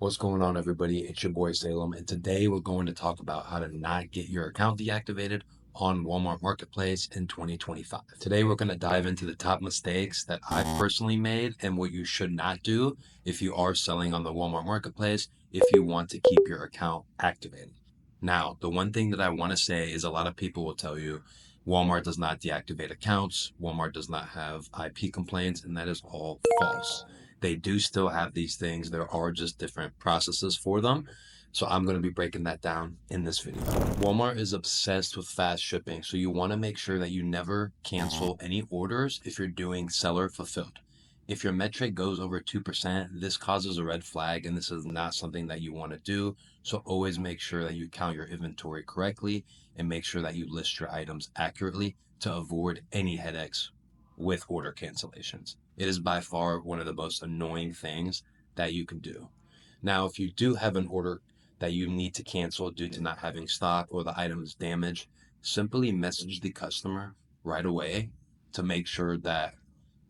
What's going on, everybody? It's your boy Salem, and today we're going to talk about how to not get your account deactivated on Walmart Marketplace in 2025. Today, we're going to dive into the top mistakes that I personally made and what you should not do if you are selling on the Walmart Marketplace if you want to keep your account activated. Now, the one thing that I want to say is a lot of people will tell you Walmart does not deactivate accounts, Walmart does not have IP complaints, and that is all false. They do still have these things. There are just different processes for them. So I'm going to be breaking that down in this video. Walmart is obsessed with fast shipping. So you want to make sure that you never cancel any orders if you're doing seller fulfilled. If your metric goes over 2%, this causes a red flag, and this is not something that you want to do. So always make sure that you count your inventory correctly and make sure that you list your items accurately to avoid any headaches with order cancellations. It is by far one of the most annoying things that you can do. Now, if you do have an order that you need to cancel due to not having stock or the item is damaged, simply message the customer right away to make sure that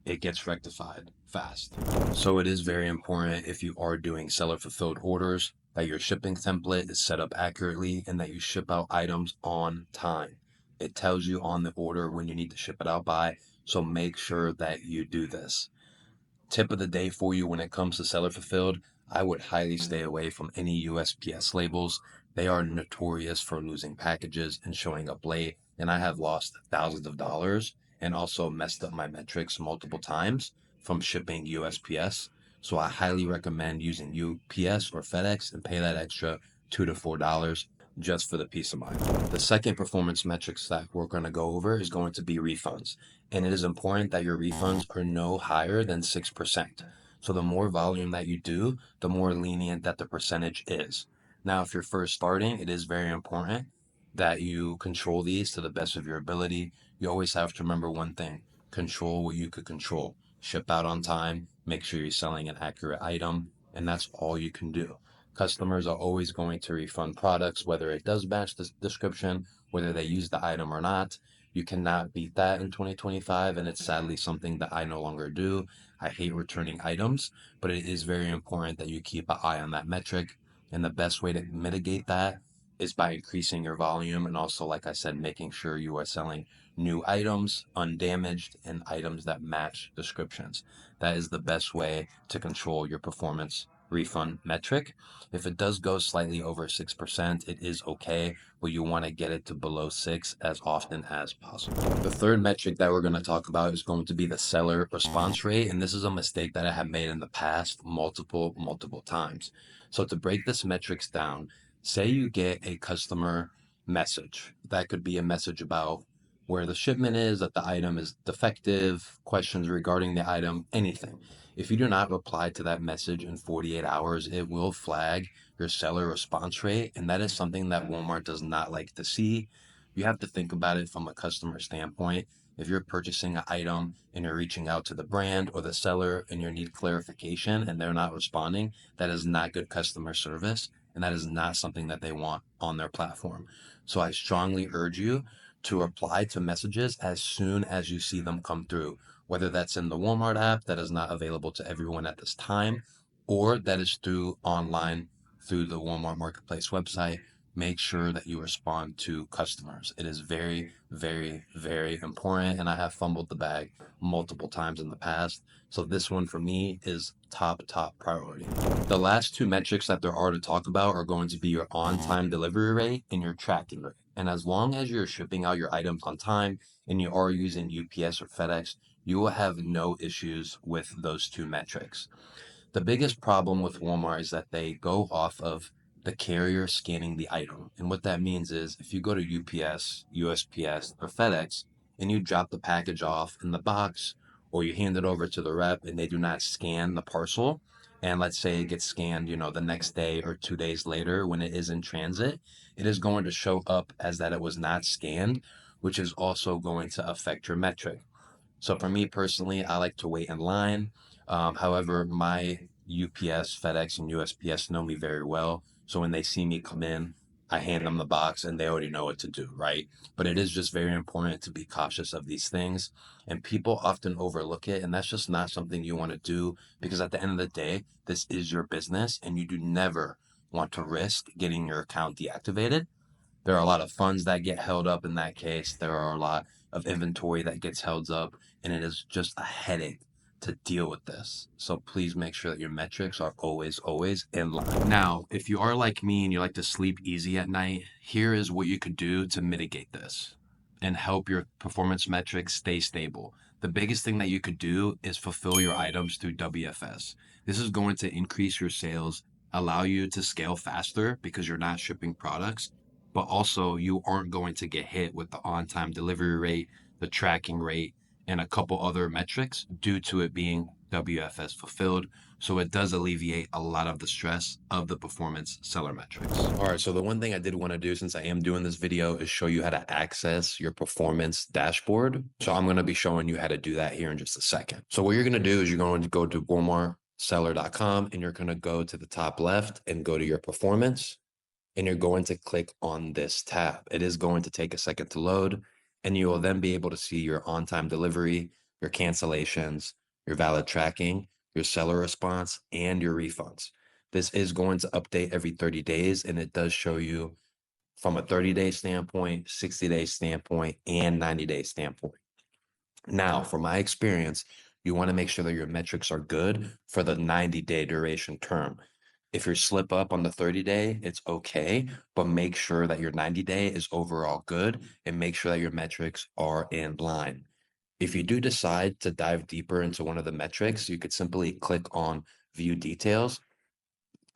it gets rectified fast. So it is very important if you are doing seller fulfilled orders that your shipping template is set up accurately and that you ship out items on time. It tells you on the order when you need to ship it out by, so make sure that you do this. Tip of the day for you when it comes to seller fulfilled, I would highly stay away from any USPS labels. They are notorious for losing packages and showing up late, and I have lost thousands of dollars and also messed up my metrics multiple times from shipping USPS. So I highly recommend using UPS or FedEx and pay that extra $2 to $4 just for the peace of mind. The second performance metrics that we're going to go over is going to be refunds. And it is important that your refunds are no higher than 6%. So the more volume that you do, the more lenient that the percentage is. Now, if you're first starting, it is very important that you control these to the best of your ability. You always have to remember one thing: control what you could control. Ship out on time, make sure you're selling an accurate item, and that's all you can do. Customers are always going to refund products, whether it does match the description, whether they use the item or not. You cannot beat that in 2025, and it's sadly something that I no longer do. I hate returning items, but it is very important that you keep an eye on that metric. And the best way to mitigate that is by increasing your volume and also, like I said, making sure you are selling new items, undamaged, and items that match descriptions. That is the best way to control your performance refund metric. If it does go slightly over 6%, it is okay, but you want to get it to below 6 as often as possible. The third metric that we're going to talk about is going to be the seller response rate, and this is a mistake that I have made in the past multiple times. So to break this metrics down, say you get a customer message. That could be a message about where the shipment is, that the item is defective, questions regarding the item, anything. If you do not reply to that message in 48 hours, it will flag your seller response rate, and that is something that Walmart does not like to see. You have to think about it from a customer standpoint. If you're purchasing an item and you're reaching out to the brand or the seller and you need clarification and they're not responding, that is not good customer service, and that is not something that they want on their platform. So I strongly urge you to reply to messages as soon as you see them come through, whether that's in the Walmart app that is not available to everyone at this time, or that is through online through the Walmart Marketplace website. Make sure that you respond to customers. It is very important, and I have fumbled the bag multiple times in the past. So this one for me is top priority. The last two metrics that there are to talk about are going to be your on-time delivery rate and your tracking rate. And as long as you're shipping out your items on time and you are using UPS or FedEx, you will have no issues with those two metrics. The biggest problem with Walmart is that they go off of the carrier scanning the item. And what that means is if you go to UPS, USPS, or FedEx and you drop the package off in the box or you hand it over to the rep and they do not scan the parcel, and let's say it gets scanned, the next day or 2 days later when it is in transit, it is going to show up as that it was not scanned, which is also going to affect your metric. So for me personally, I like to wait in line. However, my UPS, FedEx, and USPS know me very well. So when they see me come in, I hand them the box and they already know what to do, right? But it is just very important to be cautious of these things. And people often overlook it. And that's just not something you want to do because at the end of the day, this is your business and you do never want to risk getting your account deactivated. There are a lot of funds that get held up in that case. There are a lot of inventory that gets held up, and it is just a headache to deal with this. So please make sure that your metrics are always, always in line. Now, if you are like me and you like to sleep easy at night, here is what you could do to mitigate this and help your performance metrics stay stable. The biggest thing that you could do is fulfill your items through WFS. This is going to increase your sales, allow you to scale faster because you're not shipping products, but also you aren't going to get hit with the on-time delivery rate, the tracking rate, and a couple other metrics due to it being WFS fulfilled. So it does alleviate a lot of the stress of the performance seller metrics. All right, so the one thing I did want to do since I am doing this video is show you how to access your performance dashboard. So I'm going to be showing you how to do that here in just a second. So what you're going to do is you're going to go to WalmartSeller.com and you're going to go to the top left and go to your performance, and you're going to click on this tab. It is going to take a second to load, and you will then be able to see your on-time delivery, your cancellations, your valid tracking, your seller response, and your refunds. This is going to update every 30 days, and it does show you from a 30-day standpoint, 60-day standpoint, and 90-day standpoint. Now, from my experience, you want to make sure that your metrics are good for the 90-day duration term. If you slip up on the 30-day, it's okay, but make sure that your 90-day is overall good and make sure that your metrics are in line. If you do decide to dive deeper into one of the metrics, you could simply click on View Details,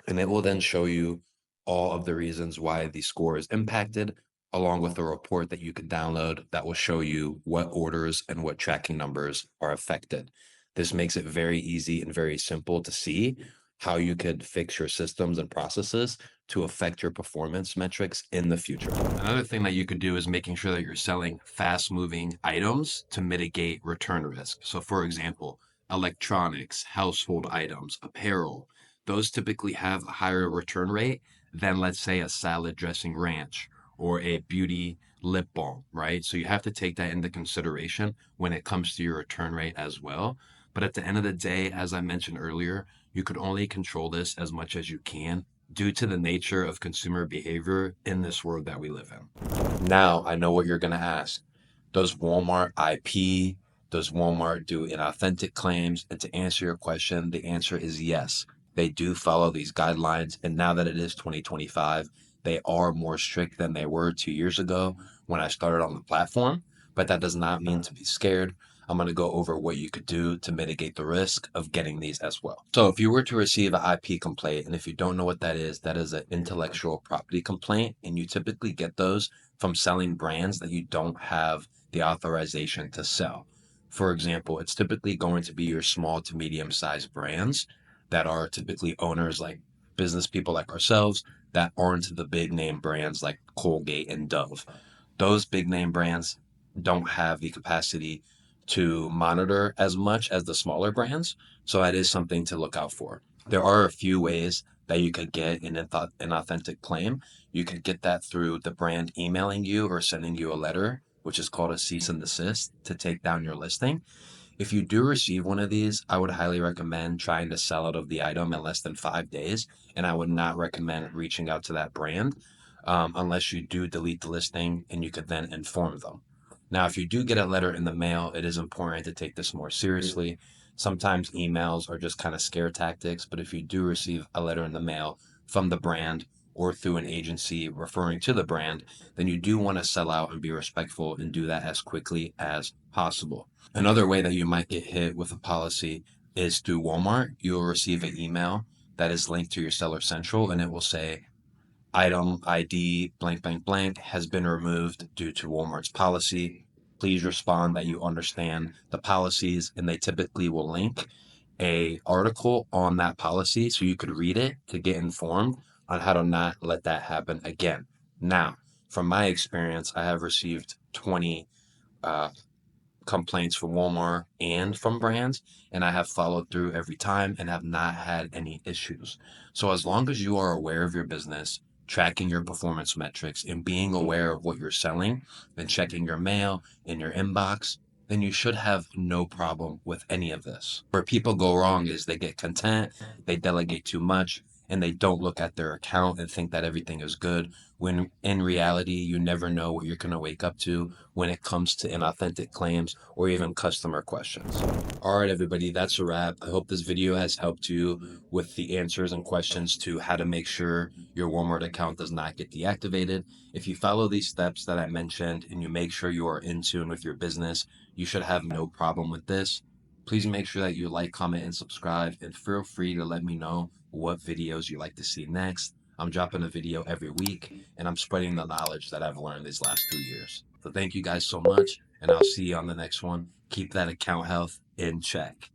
and it will then show you all of the reasons why the score is impacted, along with a report that you can download that will show you what orders and what tracking numbers are affected. This makes it very easy and very simple to see how you could fix your systems and processes to affect your performance metrics in the future. Another thing that you could do is making sure that you're selling fast moving items to mitigate return risk. So for example, electronics, household items, apparel, those typically have a higher return rate than, let's say, a salad dressing ranch or a beauty lip balm, right? So you have to take that into consideration when it comes to your return rate as well. But at the end of the day, as I mentioned earlier, you could only control this as much as you can due to the nature of consumer behavior in this world that we live in. Now, I know what you're going to ask. Does Walmart IP? Does Walmart do inauthentic claims? And to answer your question, the answer is yes. They do follow these guidelines. And now that it is 2025, they are more strict than they were 2 years ago when I started on the platform. But that does not mean to be scared. I'm going to go over what you could do to mitigate the risk of getting these as well. So if you were to receive an IP complaint, and if you don't know what that is an intellectual property complaint, and you typically get those from selling brands that you don't have the authorization to sell. For example, it's typically going to be your small to medium sized brands that are typically owners like business people like ourselves that aren't the big name brands like Colgate and Dove. Those big name brands don't have the capacity to monitor as much as the smaller brands. So that is something to look out for. There are a few ways that you could get an authentic claim. You could get that through the brand emailing you or sending you a letter, which is called a cease and desist, to take down your listing. If you do receive one of these, I would highly recommend trying to sell out of the item in less than 5 days. And I would not recommend reaching out to that brand unless you do delete the listing and you could then inform them. Now, if you do get a letter in the mail, it is important to take this more seriously. Sometimes emails are just kind of scare tactics, but if you do receive a letter in the mail from the brand or through an agency referring to the brand, then you do want to sell out and be respectful and do that as quickly as possible. Another way that you might get hit with a policy is through Walmart. You'll receive an email that is linked to your Seller Central, and it will say item ID blank blank blank has been removed due to Walmart's policy. Please respond that you understand the policies, and they typically will link a article on that policy so you could read it to get informed on how to not let that happen again. Now, from my experience, I have received 20 uh, complaints from Walmart and from brands, and I have followed through every time and have not had any issues. So as long as you are aware of your business, tracking your performance metrics, and being aware of what you're selling, and checking your mail and your inbox, then you should have no problem with any of this. Where people go wrong is they get content, they delegate too much, and they don't look at their account and think that everything is good, when in reality, you never know what you're going to wake up to when it comes to inauthentic claims or even customer questions. All right, everybody, that's a wrap. I hope this video has helped you with the answers and questions to how to make sure your Walmart account does not get deactivated. If you follow these steps that I mentioned and you make sure you are in tune with your business, you should have no problem with this. Please make sure that you like, comment, and subscribe, and feel free to let me know what videos you'd like to see next. I'm dropping a video every week, and I'm spreading the knowledge that I've learned these last 2 years. So thank you guys so much, and I'll see you on the next one. Keep that account health in check.